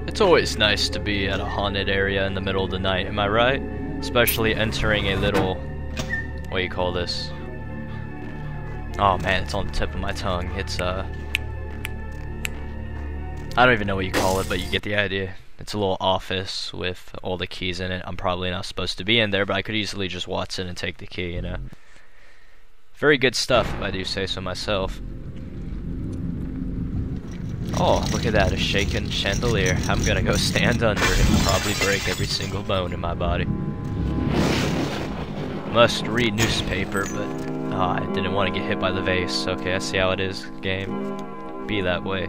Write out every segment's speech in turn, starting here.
It's always nice to be at a haunted area in the middle of the night, am I right? Especially entering a little... what do you call this? Oh man, it's on the tip of my tongue. It's, I don't even know what you call it, but you get the idea. It's a little office with all the keys in it. I'm probably not supposed to be in there, but I could easily just waltz in and take the key, you know? Very good stuff, if I do say so myself. Oh, look at that, a shaken chandelier. I'm gonna go stand under it and probably break every single bone in my body. Must read newspaper, but I didn't want to get hit by the vase. Okay, I see how it is, game. Be that way.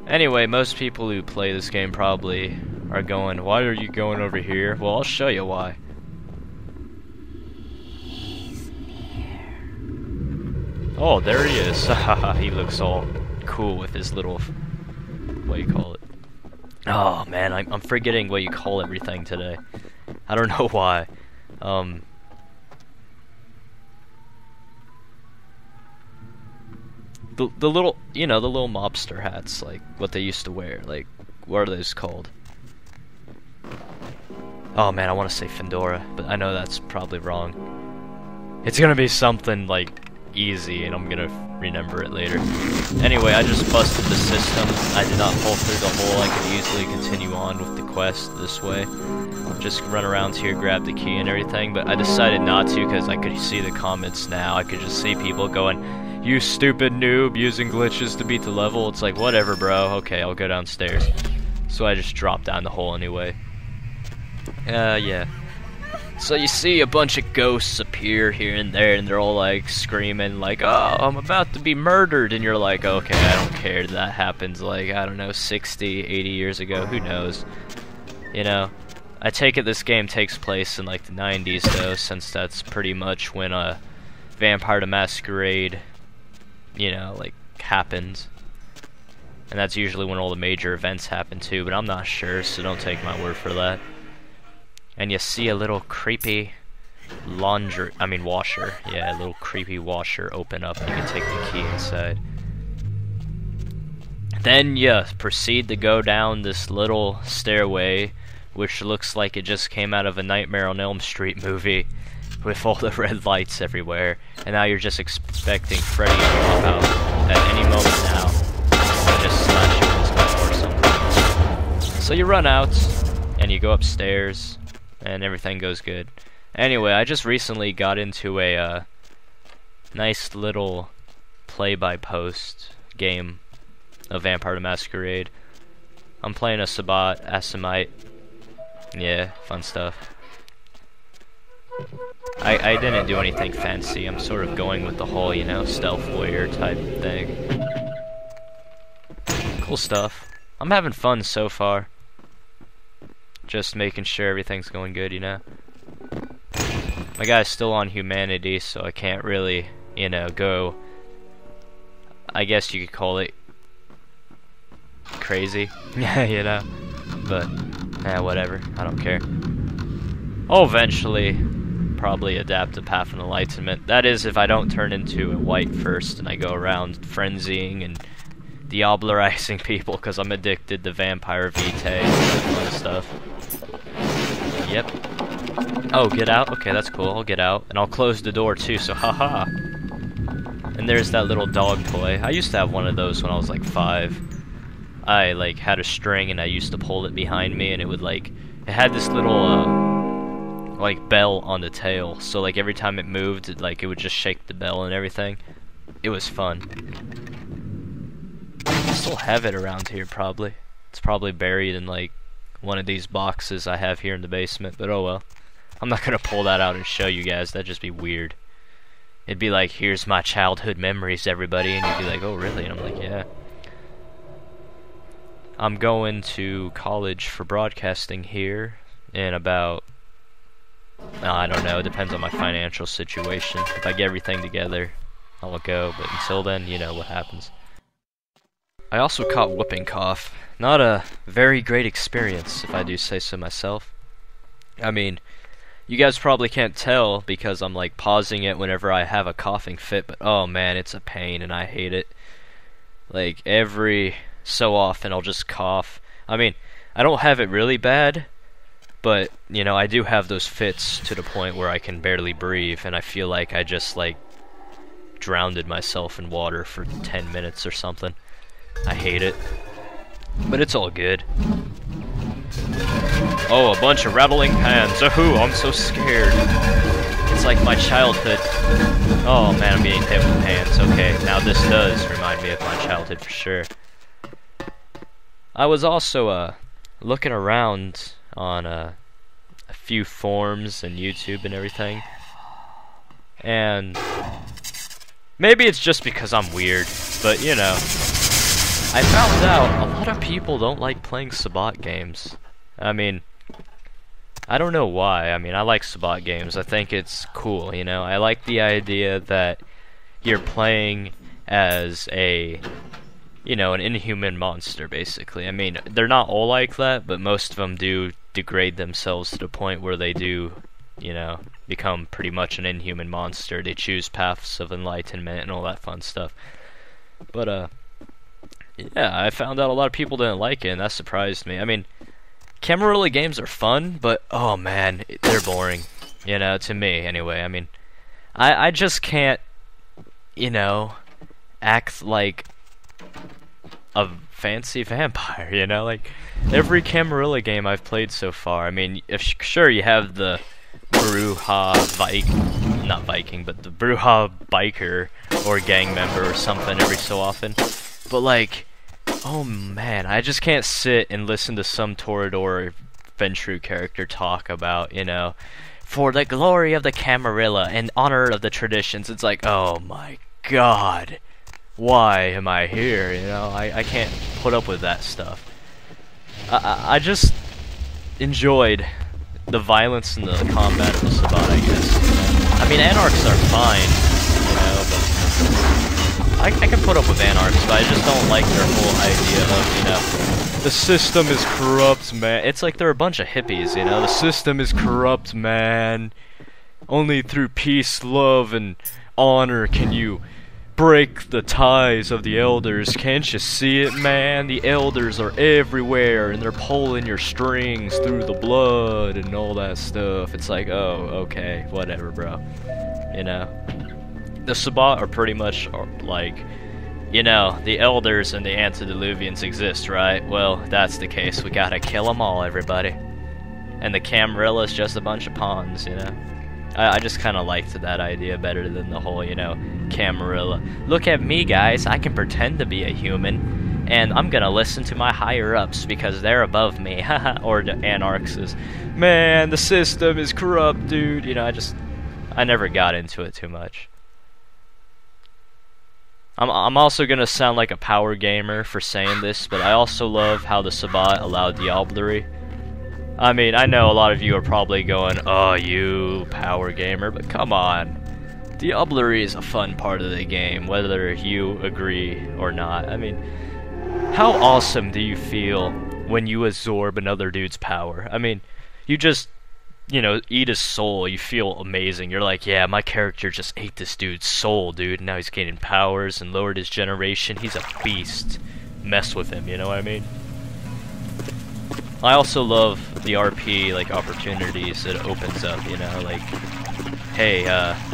Anyway, most people who play this game probably are going, why are you going over here? Well, I'll show you why. Oh, there he is. He looks all cool with his little, what do you call it? Oh man, I'm forgetting what you call everything today. I don't know why. The little, you know, the little mobster hats, like what they used to wear. Like, what are those called? Oh man, I want to say fedora, but I know that's probably wrong. It's gonna be something like easy, and I'm gonna remember it later. Anyway, I just busted the system. I did not fall through the hole. I could easily continue on with the quest this way. Just run around here, grab the key and everything, but I decided not to because I could see the comments now. I could just see people going, you stupid noob, using glitches to beat the level. It's like, whatever bro, okay, I'll go downstairs. So I just dropped down the hole anyway. Yeah. So you see a bunch of ghosts appear here and there, and they're all like screaming like, oh, I'm about to be murdered, and you're like, okay, I don't care. That happens like, I don't know, 60, 80 years ago, who knows? You know, I take it this game takes place in like the 90s though, since that's pretty much when Vampire the Masquerade, you know, like, happens. And that's usually when all the major events happen too, but I'm not sure, so don't take my word for that. And you see a little creepy washer. Yeah, a little creepy washer open up, and you can take the key inside. Then you proceed to go down this little stairway, which looks like it just came out of a Nightmare on Elm Street movie, with all the red lights everywhere. And now you're just expecting Freddy to pop out at any moment now, and just slash you with his gun or something. So you run out, and you go upstairs, and everything goes good. Anyway, I just recently got into a nice little play-by-post game of Vampire the Masquerade. I'm playing a Sabbat, Asimite. Yeah, fun stuff. I didn't do anything fancy. I'm sort of going with the whole, you know, stealth warrior type thing. Cool stuff. I'm having fun so far. Just making sure everything's going good, you know. My guy's still on humanity, so I can't really, you know, go, I guess you could call it crazy, you know, but, whatever, I don't care. I'll eventually probably adapt to Path of Enlightenment. That is, if I don't turn into a white first and I go around frenzying and diablerizing people, because I'm addicted to Vampire Vitae and that kind of stuff. Yep. Oh, get out? Okay, that's cool. I'll get out. And I'll close the door too, so haha. And there's that little dog toy. I used to have one of those when I was like 5. I like had a string and I used to pull it behind me, and it would like, it had this little like bell on the tail, so like every time it moved, it would just shake the bell and everything. It was fun. I still have it around here probably. It's probably buried in like one of these boxes I have here in the basement, but oh well. I'm not gonna pull that out and show you guys, that'd just be weird. It'd be like, here's my childhood memories, everybody, and you'd be like, oh really? And I'm like, yeah. I'm going to college for broadcasting here in about, I don't know, it depends on my financial situation. If I get everything together, I'll go, but until then, you know what happens. I also caught whooping cough. Not a very great experience, if I do say so myself. I mean, you guys probably can't tell because I'm like pausing it whenever I have a coughing fit, but oh man, it's a pain and I hate it. Like every so often I'll just cough. I mean, I don't have it really bad, but, you know, I do have those fits to the point where I can barely breathe, and I feel like I just, like, drowned myself in water for 10 minutes or something. I hate it. But it's all good. Oh, a bunch of rattling pans. Ahoo, I'm so scared. It's like my childhood. Oh man, I'm being hit with pans. Okay, now this does remind me of my childhood for sure. I was also looking around on a few forums and YouTube and everything. And maybe it's just because I'm weird, but you know, I found out a lot of people don't like playing Sabbat games. I mean, I don't know why. I mean, I like Sabbat games. I think it's cool, you know. I like the idea that you're playing as a, you know, an inhuman monster, basically. I mean, they're not all like that, but most of them do degrade themselves to the point where they do, you know, become pretty much an inhuman monster. They choose paths of enlightenment and all that fun stuff. But, yeah, I found out a lot of people didn't like it, and that surprised me. I mean, Camarilla games are fun, but, oh man, they're boring. You know, to me, anyway. I mean, I just can't, you know, act like a fancy vampire, you know? Like, every Camarilla game I've played so far, I mean, sure, you have the Bruja not Viking, but the Bruja biker or gang member or something every so often. But, like, oh man, I just can't sit and listen to some Toreador Ventru character talk about, you know, for the glory of the Camarilla and honor of the traditions. It's like, oh my god, why am I here, you know? I can't put up with that stuff. I just enjoyed the violence and the combat of the Sabbat, I guess. I mean, Anarchs are fine, you know, but I can put up with Anarchs, but I just don't like their whole idea of, you know, the system is corrupt, man. It's like they're a bunch of hippies, you know? The system is corrupt, man. Only through peace, love, and honor can you break the ties of the elders. Can't you see it, man? The elders are everywhere, and they're pulling your strings through the blood and all that stuff. It's like, oh, okay, whatever, bro. You know? The Sabbat are pretty much like, you know, the elders and the antediluvians exist, right? Well, that's the case. We gotta kill them all, everybody. And the Camarilla is just a bunch of pawns, you know? I just kind of liked that idea better than the whole, you know, Camarilla. Look at me, guys. I can pretend to be a human, and I'm gonna listen to my higher-ups because they're above me. Or the Anarchs is, man, the system is corrupt, dude. You know, I never got into it too much. I'm also gonna sound like a power gamer for saying this, but I also love how the Sabbat allowed diablerie. I mean, I know a lot of you are probably going, oh, you power gamer, but come on. Diablerie is a fun part of the game, whether you agree or not. I mean, how awesome do you feel when you absorb another dude's power? I mean, you just, you know, eat his soul. You feel amazing. You're like, yeah, my character just ate this dude's soul, dude. Now he's gaining powers and lowered his generation. He's a beast. Mess with him, you know what I mean? I also love the RP, like, opportunities it opens up, you know, like, hey,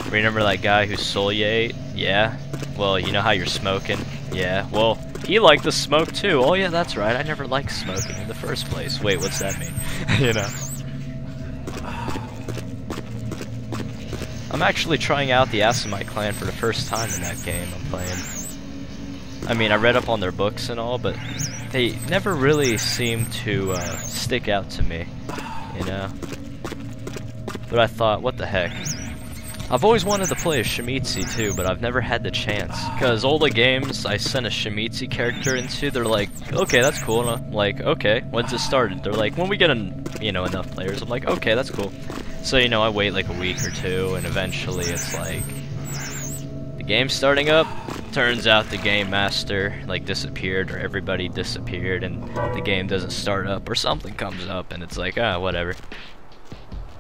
remember that guy whose soul you ate? Yeah? Well, you know how you're smoking? Yeah, well, he liked the smoke too. Oh yeah, that's right, I never liked smoking in the first place. Wait, what's that mean? You know? I'm actually trying out the Asimite clan for the first time in that game I'm playing. I mean, I read up on their books and all, but they never really seem to stick out to me, you know? But I thought, what the heck? I've always wanted to play a Shimizi too, but I've never had the chance. Because all the games I sent a Shimizi character into, they're like, okay, that's cool. And I'm like, okay, when's it started? They're like, when we get you know, enough players. I'm like, okay, that's cool. So, you know, I wait like a week or two, and eventually it's like, the game's starting up. Turns out the game master like disappeared, or everybody disappeared, and the game doesn't start up, or something comes up, and it's like, ah, whatever.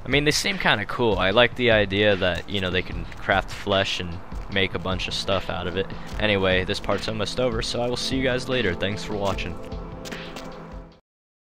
I mean, they seem kind of cool. I like the idea that, you know, they can craft flesh and make a bunch of stuff out of it. Anyway, this part's almost over, so I will see you guys later. Thanks for watching.